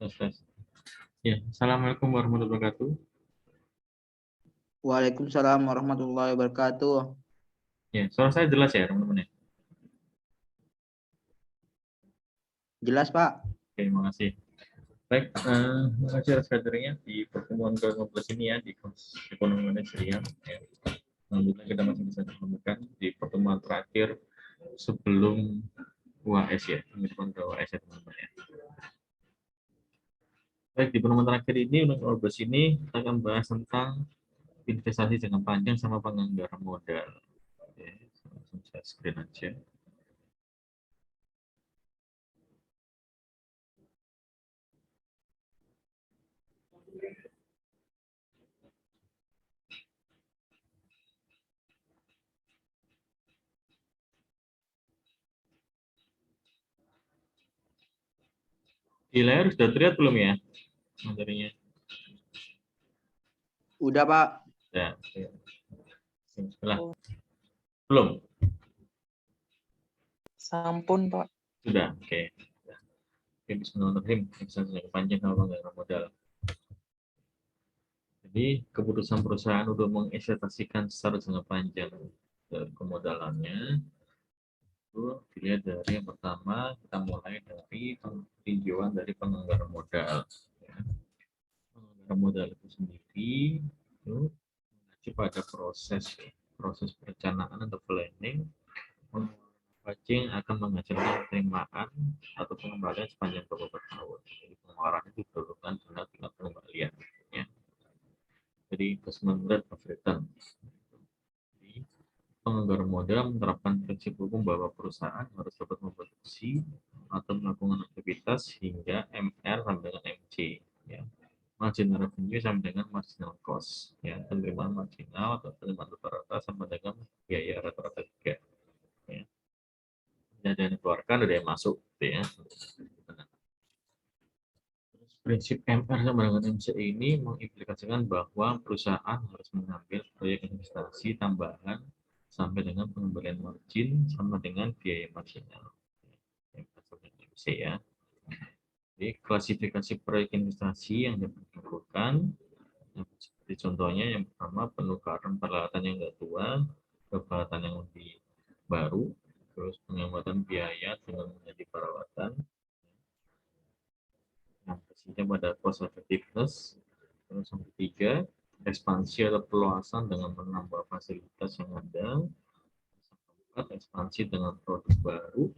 Tes, tes. Ya, Assalamualaikum warahmatullahi wabarakatuh. Waalaikumsalam warahmatullahi wabarakatuh. Ya, suara saya jelas ya, teman-teman ya? Jelas, Pak. Oke, terima kasih. Baik, terima kasih atas kadernya di pertemuan ke-15 ini ya, di kelas ekonomi manajerial. Ya. Alhamdulillah kita masih bisa menemukan di pertemuan terakhir sebelum UAS ya, pengumuman ke UAS ya, teman-teman ya. Baik, di pertemuan terakhir ini, untuk 15 ini, kita akan bahas tentang investasi jangka panjang sama penganggaran modal. Oke, langsung saya screen aja. Di layar sudah terlihat belum ya materinya? Udah, Pak. Ya, setelah belum Sampun, Pak. sudah, oke. Oke, bismillahirrahmanirrahim. Investasi panjang sama penganggaran modal. Jadi keputusan perusahaan untuk menginvestasikan secara jangka panjang kemodalannya itu dilihat dari yang pertama, kita mulai dari tinjauan dari penganggaran modal. Ya. Penganggaran modal itu sendiri itu mengacu pada proses perencanaan atau planning yang akan menghasilkan penerimaan atau pengembalian sepanjang beberapa tahun. Jadi pengeluaran itu diperlukan dengan tingkat pengembalian. Ya. Jadi investment rate of return. Jadi, penganggaran modal menerapkan prinsip hukum bahwa perusahaan harus dapat memproduksi atau melakukan aktivitas hingga MR sampai dengan MC. Ya. Marginal revenue sama dengan marginal cost. Ya. Penerimaan marginal atau penerimaan rata-rata sama dengan biaya rata-rata juga. Ya. Ada yang dikeluarkan, ada yang masuk. Gitu ya. Prinsip MR sama dengan MC ini mengimplikasikan bahwa perusahaan harus mengambil proyek investasi tambahan sampai dengan pengembalian margin sama dengan biaya marginal. MC ya. Jadi klasifikasi proyek investasi yang dapat dilakukan seperti contohnya yang pertama penukaran peralatan yang enggak tua ke peralatan yang lebih baru, terus penghematan biaya dengan menjadi peralatan yang basisnya pada cost effectiveness. Terus yang ketiga, ekspansi atau perluasan dengan menambah fasilitas yang ada. Ekspansi dengan produk baru.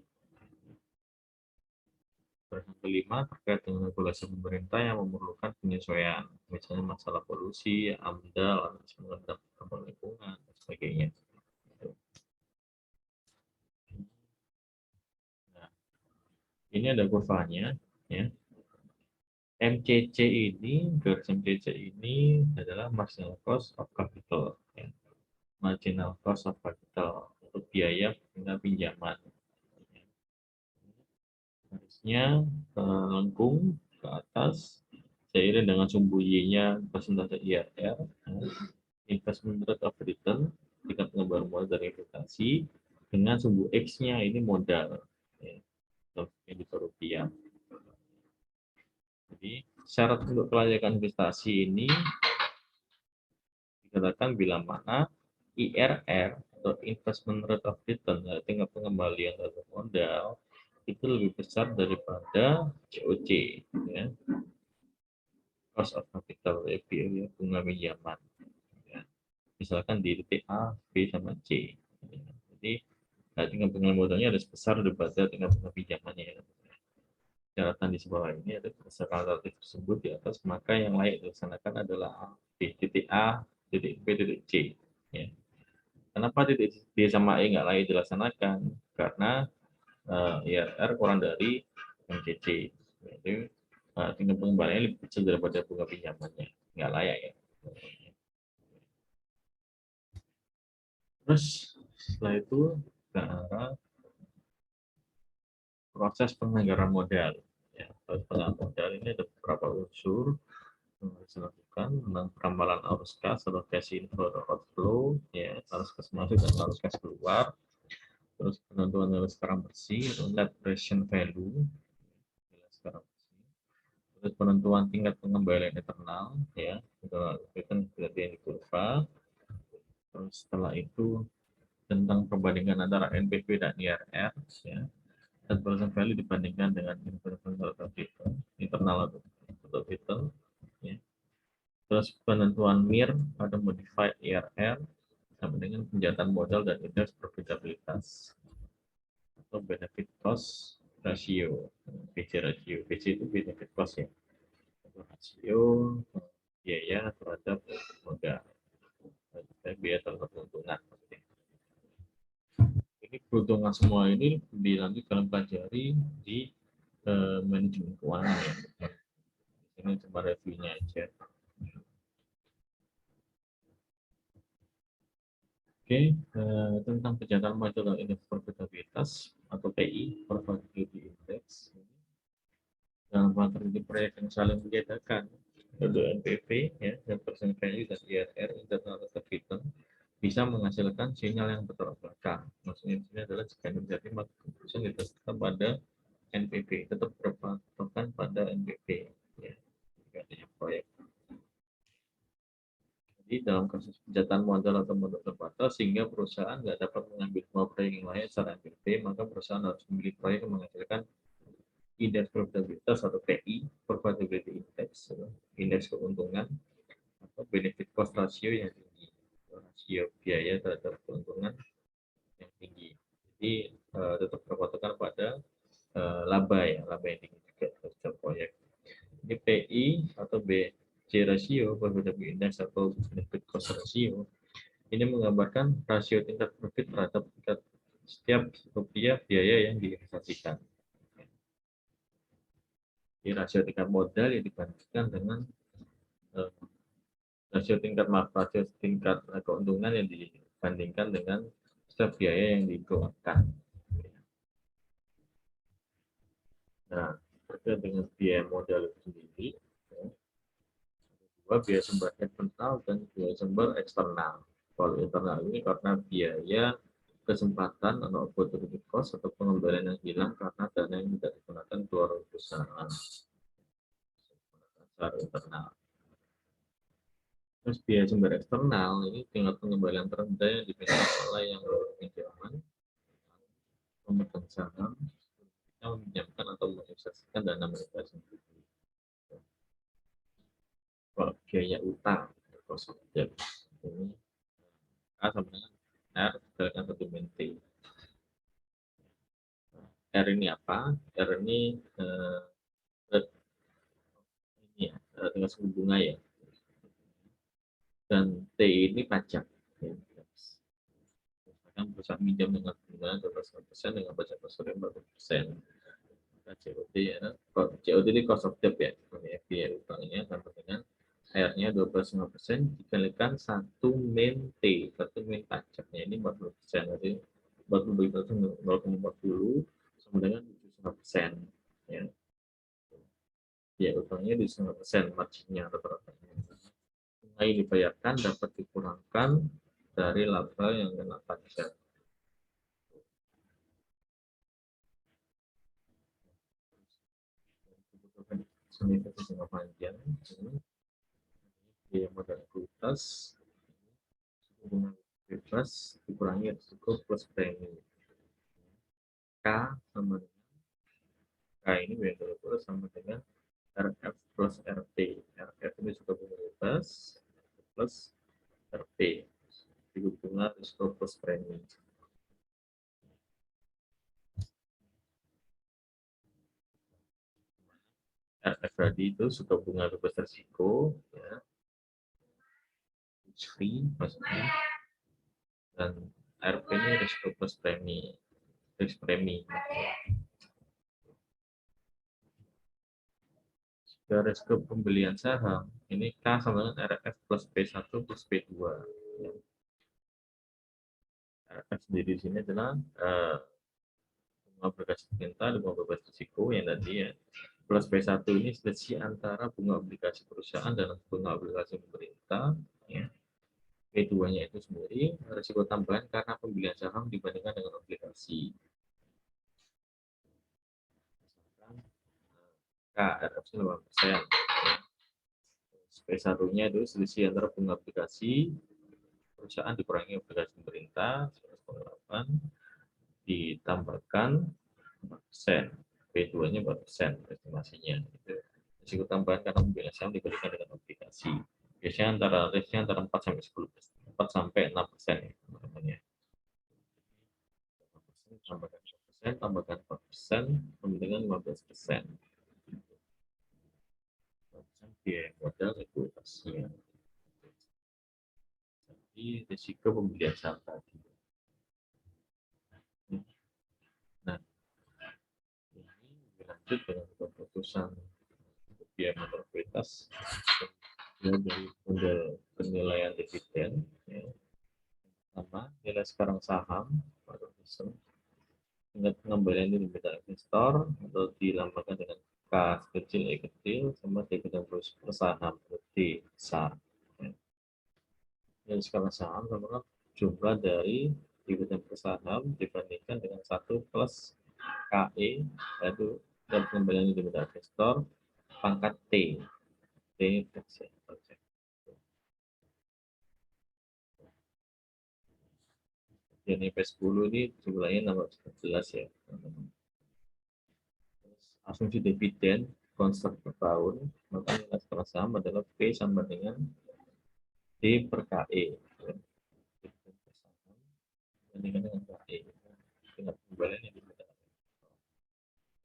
Terus yang kelima, terkait dengan regulasi pemerintah yang memerlukan penyesuaian, misalnya masalah polusi, AMDAL, dampak lingkungan, dan sebagainya. Nah, ini ada kurvanya, ya. MCC ini, garis MCC ini adalah marginal cost of capital. Ya. Marginal cost of capital untuk biaya pinjaman. Garisnya lengkung ke atas, seiring dengan sumbu Y-nya persentase IRR, investment rate of return, tingkat pengembalian modal dari investasi, dengan sumbu X-nya ini modal, ya, ini rupiah. Jadi syarat untuk kelayakan investasi ini dikatakan bila mana IRR atau investment rate of return, tingkat pengembalian dari modal itu lebih besar daripada COC, ya. Cost of capital, biaya bunga pinjaman. Ya. Misalkan di titik A, B, sama C. Ya. Jadi tingkat pengembalian modalnya harus besar daripada tingkat bunga pinjamannya. Catatan di sebelah ini ada berdasarkan relatif tersebut di atas, maka yang layak dilaksanakan adalah B, titik A, titik B, titik C. Ya. Kenapa titik D sama E nggak layak dilaksanakan? Karena IRR kurang dari MCC. Jadi tingkat pengembaliannya lebih kecil daripada bunga pinjamannya. Nggak layak ya. Terus setelah itu ke arah proses penganggaran modal. Ya, penganggaran modal ini ada beberapa unsur yang harus dilakukan tentang perambalan arus kas atau cash inflow atau outflow, ya, arus kas masuk dan arus kas keluar. Terus penentuan nilai sekarang bersih atau net present value, nilai sekarang bersih. Terus penentuan tingkat pengembalian internal, ya, itu kan berarti yang di kurva. Terus setelah itu tentang perbandingan antara NPV dan IRR, ya, dan present value dibandingkan dengan internal atau capital, ya. Terus penentuan MIR pada modified IRR sama dengan penjahatan modal dan indeks profitabilitas atau benefit cost ratio, BC ratio. BC itu benefit cost, ya, rasio biaya terhadap modal, biaya terhadap keuntungan. Ini keuntungan semua ini nanti kalian pelajari di manajemen keuangan, ya. Ini cuma reviewnya aja. Oke, tentang kejahatan modal dan indeks profitabilitas atau PI, Profitability Index. Dalam strategi proyek yang saling membedakan, yaitu NPV, ya, dan percent value dan IRR, internal capital, bisa menghasilkan sinyal yang bertolak belakang. Maksudnya ini adalah jika terjadi maka keputusan ditetapkan pada NPV, tetap berpatokan pada NPV, ya, jika adanya proyek. Jadi dalam kasus kejahatan modal atau modal terbatas sehingga perusahaan nggak dapat mengambil semua proyek yang lain secara NPV, maka perusahaan harus memilih proyek yang menghasilkan indeks profitabilitas atau PI, Profitability Index, indeks keuntungan, atau benefit cost ratio yang tinggi, rasio biaya terhadap keuntungan yang tinggi. Jadi tetap berpatokan pada laba, ya, laba yang tinggi juga setiap proyek. Ini PI atau BC ratio, Profitability Index atau benefit cost ratio, ini menggambarkan rasio tingkat profit terhadap tingkat setiap rupiah biaya yang diinvestasikan. Di rasio tingkat modal yang dibandingkan dengan rasio tingkat keuntungan yang dibandingkan dengan setiap biaya yang dikeluarkan. Nah, terkait dengan biaya modal itu sendiri, ya, dua biaya sumber internal dan biaya sumber eksternal. Kalau internal ini karena biaya kesempatan atau opportunity cost atau pengembalian yang hilang karena dana yang tidak digunakan keluar perusahaan secara internal. Terus biaya sumber eksternal ini tingkat pengembalian terendah yang diminta oleh yang pinjaman, pemegang saham, yang meminjamkan atau menginvestasikan dana mereka sendiri. Kalau biaya utang, cost of debt, ini A sama dengan R dikalikan 1 min T. R ini apa? R ini ini ya, tingkat suku bunga, ya. Dan T ini pajak. Ya. Misalkan perusahaan minjam dengan bunga 12% dengan pajak pasar 40%. COD, ya. COD ini cost of debt, ya. Biaya utangnya sama dengan R-nya 12,5% dikalikan 1 min T, 1 min pajaknya ini 40%. Jadi 0,40 sama dengan 7,5%. Ya. Ya, utangnya di 7,5%, marginnya rata-rata. Bunga yang dibayarkan dapat dikurangkan dari laba yang kena pajak. Kebutuhan jangka panjang, biaya modal ekuitas, bunga bebas dikurangi risiko plus premi. K sama dengan K ini biaya modal ekuitas sama dengan RF plus RP. RF ini suku bunga bebas plus RP, suku bunga risiko plus premi. RF tadi itu suku bunga bebas risiko, ya, free maksudnya, dan RP ini risiko plus premi, risk premi. Risiko pembelian saham ini K sama dengan RF plus P1 plus P2. RF sendiri di sini adalah bunga obligasi pemerintah dan bunga bebas risiko yang tadi, ya, plus P1 ini selisih antara bunga obligasi perusahaan dan bunga obligasi pemerintah, ya. P2-nya itu sendiri risiko tambahan karena pembelian saham dibandingkan dengan obligasi. KRF 5%. P1-nya itu selisih antara bunga obligasi perusahaan dikurangi obligasi pemerintah 1,8 ditambahkan 4%. P2-nya 4% estimasinya. Itu risiko tambahan karena mobil saham dibandingkan dengan obligasi. Biasanya antara 4 sampai 10%, 4 sampai 6% ya, teman-teman ya. Tambahkan 4%, tambahkan 4%, sama dengan 15%. Biaya modal ekuitasnya. Jadi risiko pembelian saham tadi. Nah, ini lanjut dengan keputusan biaya modal ekuitas dari model penilaian dividen. Ya. Pertama, nilai sekarang saham atau tingkat pengembalian dividen investor atau dilambangkan dengan K kecil E kecil sama dividen per saham D besar. Nilai sekarang saham sama jumlah dari dividen per saham dibandingkan dengan 1 plus KE yaitu dan pengembalian dividen investor pangkat T persen. Jadi P10 ini jumlahnya 16 ya. Asumsi dividen konstan per tahun, maka nilai sekarang saham adalah P sama dengan D per KE. Dibandingkan dengan KE. Tingkat pengembalian yang dibedakan.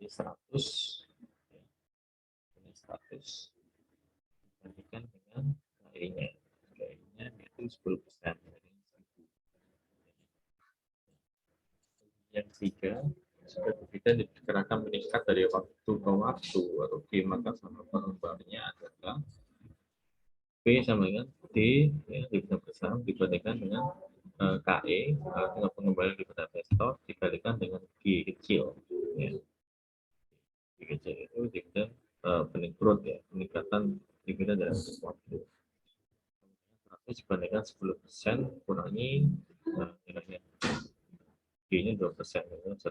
Jadi 100 ini 100 dibandingkan dengan KE-nya. KE-nya itu 10%. Yang ketiga, jika dividen diperkirakan meningkat dari waktu ke waktu atau G, maka sama pengembangannya adalah P sama dengan D ya, dividen per saham dibandingkan dengan KE tingkat pengembalian dividen investor dikalikan dengan G kecil ya. G kecil itu dividen bening growth ya, peningkatan dividen dari waktu. 100 dibandingkan 10% kurangi nilainya G-nya 2%, 1,50.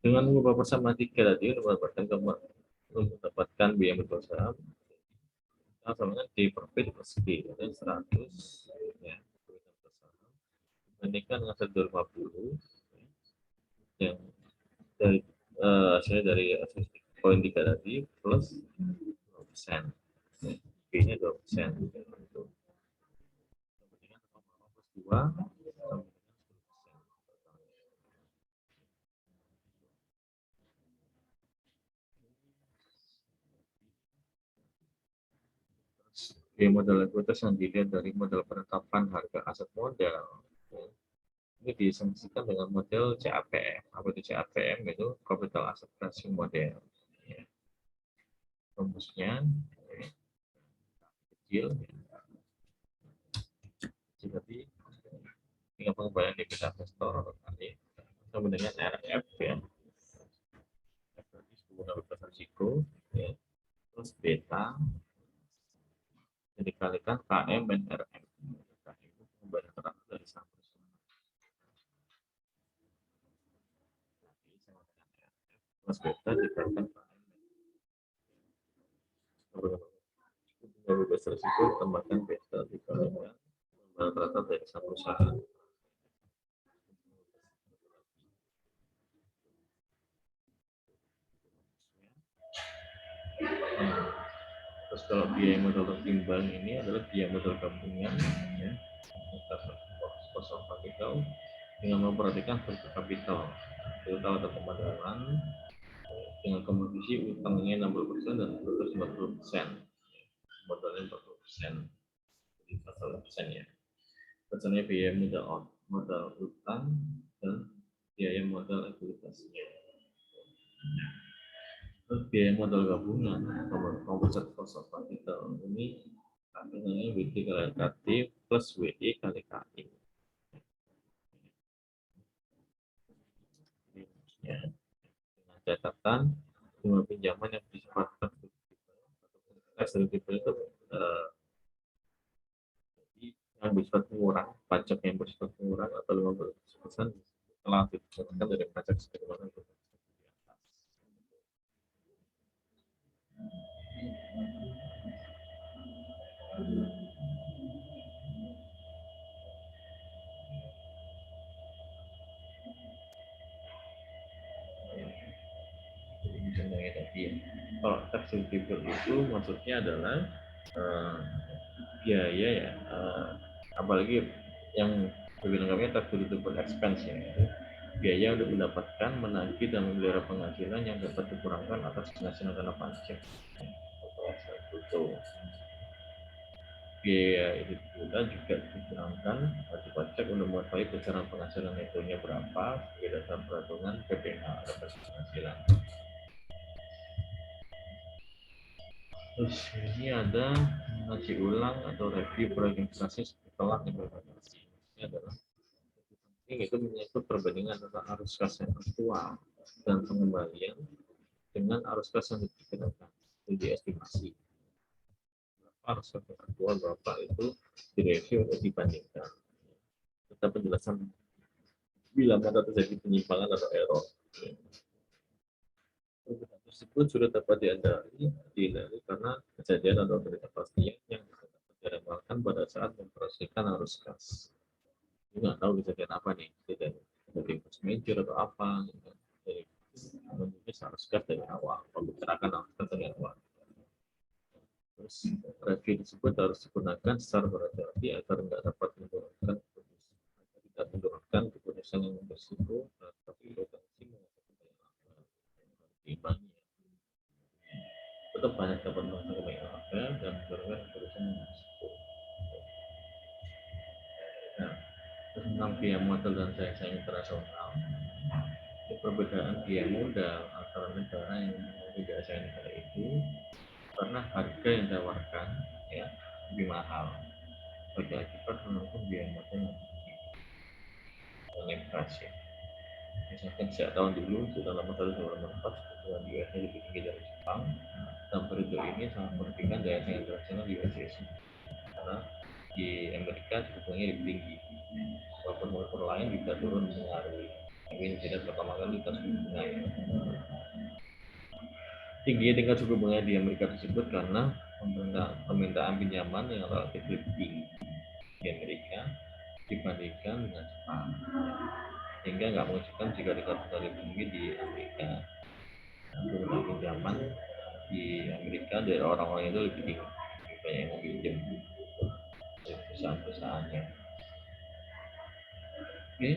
Dengan mengubah persama 3 tadi, mendapatkan biaya modal saham sama dengan D per P plus G, 100 ya, dibandingkan dengan 150 yang dari hasilnya dari poin 3 tadi plus 2%. B-nya 2%. Kemudian plus 2 biaya modal ekuitas yang dilihat dari model penetapan harga aset modal. Ini diasumsikan dengan model CAPM. Apa itu CAPM? Itu capital asset ratio model. Ya. Rumusnya kecil. Jadi tinggal pengembalian dividen investor kali sama dengan RF ya. Berarti suku bunga bebas risiko ya. Terus beta dikalikan KM dan RM. Itu pengembalian terakhir dari saham perusahaan. Plus beta dikalikan KM. Bunga bebas risiko tambahkan beta dikalikan rata-rata dari saham perusahaan. Terus kalau biaya modal tertimbang ini adalah biaya modal gabungan ya, kosong kapital dengan memperhatikan bentuk kapital total atau pemodal dengan komposisi utangnya 60% dan 50%, modalnya 40%, jadi 40% ya. Pesannya biaya modal utang dan biaya modal ekuitasnya. Biaya modal gabungan composite cost of capital ini artinya WD kali KT plus WE kali KI ya. Dengan catatan bunga pinjaman yang bersifat fleksibel itu yang bersifat murah, pajak yang bersifat murah atau 50% telah ditetapkan dari pajak sebagaimana Iya. Kalau taxable itu maksudnya adalah biaya ya, apalagi yang lebih lengkapnya taxable expense ya, biaya untuk mendapatkan, menagih dan memelihara penghasilan yang dapat dikurangkan atas penghasilan karena pajak. Itu biaya itu juga dikurangkan wajib pajak untuk mengetahui besaran penghasilan netonya berapa berdasarkan perhitungan PPh atau penghasilan. Terus ini ada ngaji ulang atau review proyek investasi setelah implementasi. Ini adalah ini itu menyangkut perbandingan antara arus kas yang aktual dan pengembalian dengan arus kas yang diperkirakan, itu diestimasi. Arus kas yang aktual berapa itu direview atau dibandingkan. Kita penjelasan bila mana terjadi penyimpangan atau error. Tersebut sudah dapat dihindari karena kejadian atau ketidakpastian yang dapat diramalkan pada saat memproseskan arus kas. Ini nggak tahu kejadian apa nih, kejadian force major atau apa. Jadi menulis arus kas dari awal, membicarakan arus kas dari awal. Terus review tersebut harus digunakan secara berhati-hati agar tidak dapat menurunkan keputusan yang bersifat tapi potensi mengakibatkan tetap banyak dapat melakukan kebaikan dan menurunkan keputusan yang bersifat. Nah, tentang biaya modal dan saing internasional, perbedaan biaya modal antara negara yang memiliki jasa negara itu karena harga yang ditawarkan ya lebih mahal bagi akibat menanggung biaya modal yang tinggi dan inflasi. Misalkan sejak tahun dulu sudah lama tahun 2004 kebutuhan di US lebih tinggi dari Jepang, dan periode ini sangat merugikan daya saing internasional di US karena di Amerika kebutuhannya lebih tinggi walaupun motor lain bisa turun mengaruhi. Ini tidak pertama kali tingkat suku bunga ya. Tingginya tingkat suku bunga di Amerika tersebut karena permintaan pinjaman yang relatif lebih tinggi di Amerika dibandingkan dengan Jepang, sehingga nggak mengejutkan jika tingkat bunga lebih tinggi di Amerika. Permintaan pinjaman di Amerika dari orang-orang itu lebih tinggi, lebih banyak yang meminjam dari perusahaan-perusahaannya. Oke,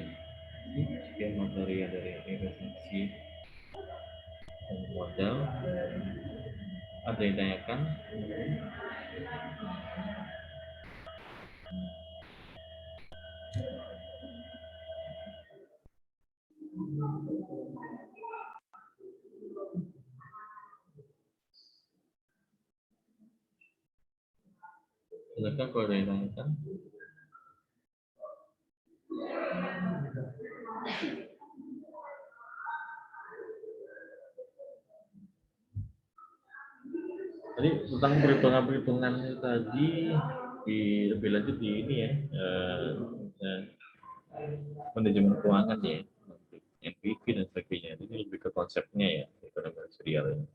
sekian materi dari investasi dan modal. Ada yang ditanyakan? Silakan kalau ada yang ditanyakan. Tadi tentang perhitungan tadi lebih lanjut di ini ya, manajemen keuangan ya, NPV dan sebagainya. Ini lebih ke konsepnya ya, ekonomi serial ini.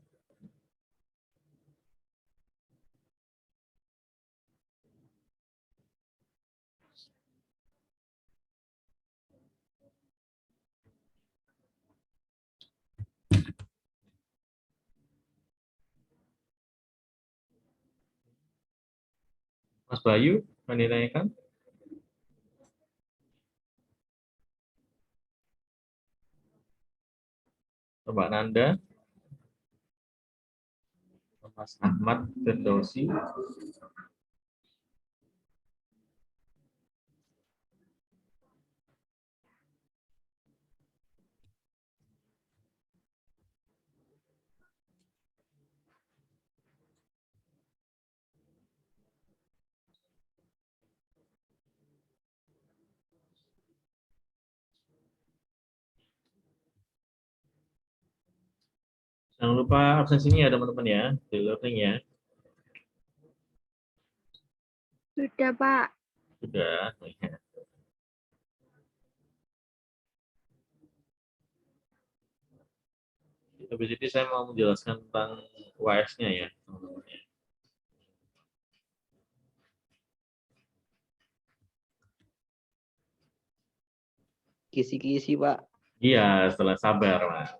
Mas Bayu, mau ditanyakan? Mbak Nanda, Mas Ahmad Firdausi, jangan lupa absensinya ya teman-teman ya, di learning ya. Sudah, Pak. Sudah. Habis ini saya mau menjelaskan tentang UAS-nya ya, teman-teman ya. Kisi-kisi, Pak. Iya, setelah sabar, Mas.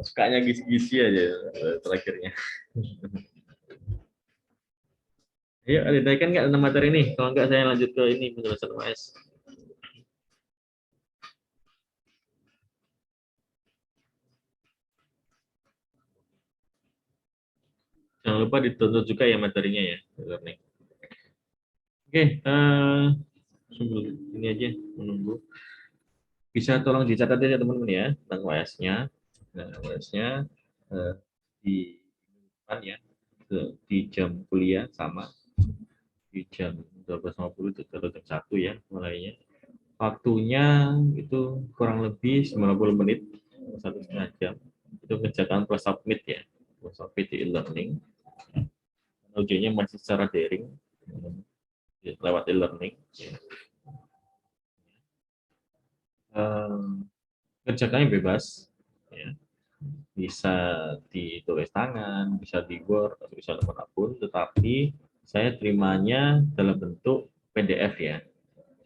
Sukanya gisi-gisi aja terakhirnya. Ayo, ada naikan nggak materi ini? Kalau nggak saya lanjut ke ini penjelasan UAS. Jangan lupa ditonton juga ya materinya ya. Learning. Oke, sebelum ini aja menunggu. Bisa tolong dicatat ya teman-teman ya tentang UAS-nya. Nah, UAS-nya di depan ya, di jam kuliah sama di jam 12.50 itu jam 1 ya mulainya. Waktunya itu kurang lebih 90 menit, 1,5 jam. Itu kerjakan plus submit ya, plus submit di e-learning. Ujiannya masih secara daring, lewat e-learning. Kerjakannya bebas, ya. Bisa ditulis tangan, bisa di Word, atau bisa dimanapun, tetapi saya terimanya dalam bentuk PDF ya.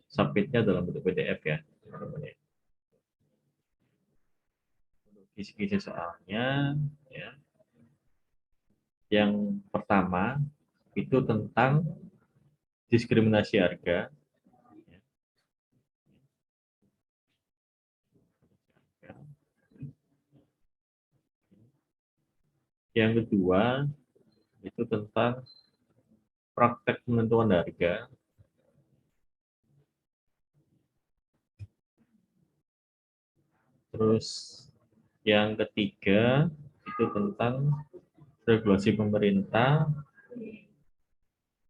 Submitnya dalam bentuk PDF ya. Kisi-kisi soalnya, ya. Yang pertama itu tentang diskriminasi harga. Yang kedua itu tentang praktek penentuan harga. Terus yang ketiga itu tentang regulasi pemerintah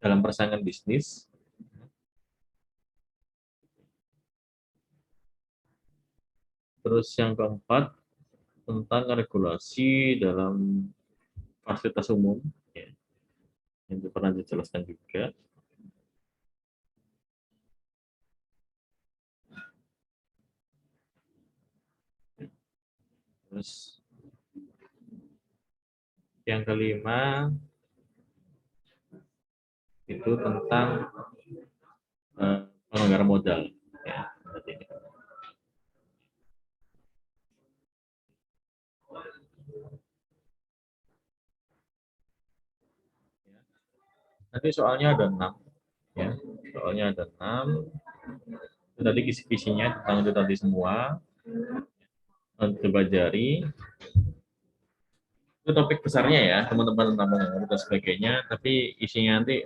dalam persaingan bisnis. Terus yang keempat tentang regulasi dalam fasilitas umum, ya, yang pernah dijelaskan juga. Terus yang kelima itu tentang pengelenggaraan modal. Ya, seperti ini. Nanti soalnya ada 6, ya. Soalnya ada 6. Itu tadi kisi-kisinya tentang itu tadi semua. Coba jari. Itu topik besarnya ya, teman-teman tentang pengaruh dan sebagainya. Tapi isinya nanti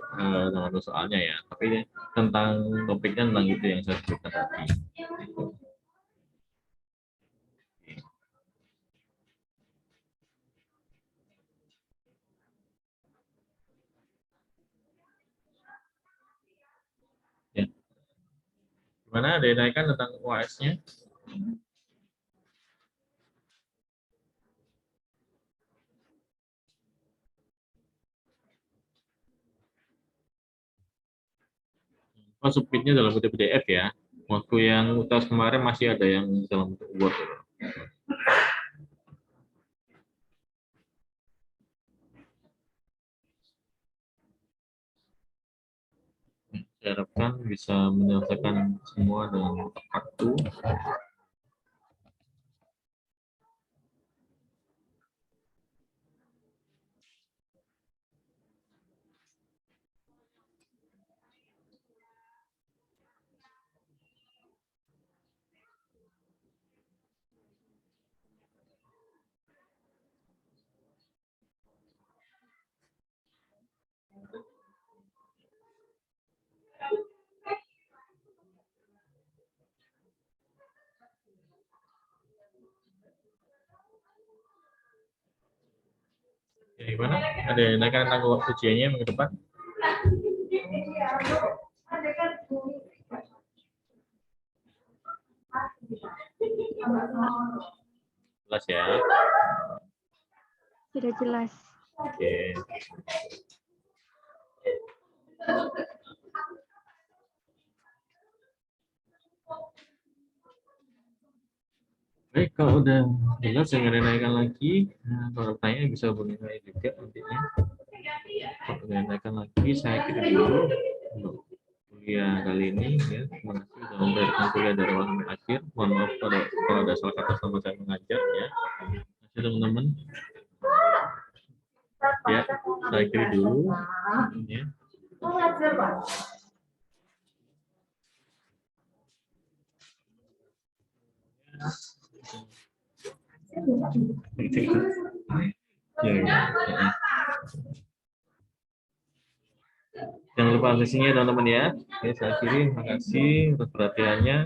dengan soalnya ya. Tapi tentang topiknya tentang itu yang saya sebutkan tadi. Ya. Gimana? Ada yang naikkan tentang UAS-nya? Oh, submitnya dalam bentuk PDF ya. Waktu yang UTS kemarin masih ada yang dalam bentuk Word. Saya harapkan bisa menyelesaikan semua dengan tepat waktu. Ya, gimana? Ada yang naikkan tentang waktu ujiannya minggu depan? Jelas ya? Sudah jelas. Oke. Baik, kalau udah jelas yang ada naikkan lagi, nah, kalau tanya bisa hubungi saya juga nantinya. Kalau udah naikkan lagi, saya kirim dulu untuk kuliah kali ini. Ya. Terima kasih sudah memberikan kuliah dari awal sampai akhir. Mohon maaf kalau ada salah kata sama saya mengajar. Ya. teman-teman. Ya, saya akhiri dulu. Ya. Ya. Jangan lupa sesinya teman-teman ya. Oke, saya akhiri. Terima kasih atas perhatiannya.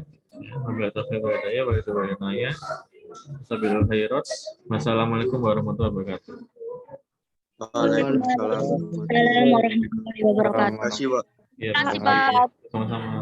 Wassalamualaikum warahmatullahi wabarakatuh. Waalaikumsalam. Assalamualaikum warahmatullahi wabarakatuh. Terima kasih, Pak. Ya, Terima kasih, Pak. sama-sama.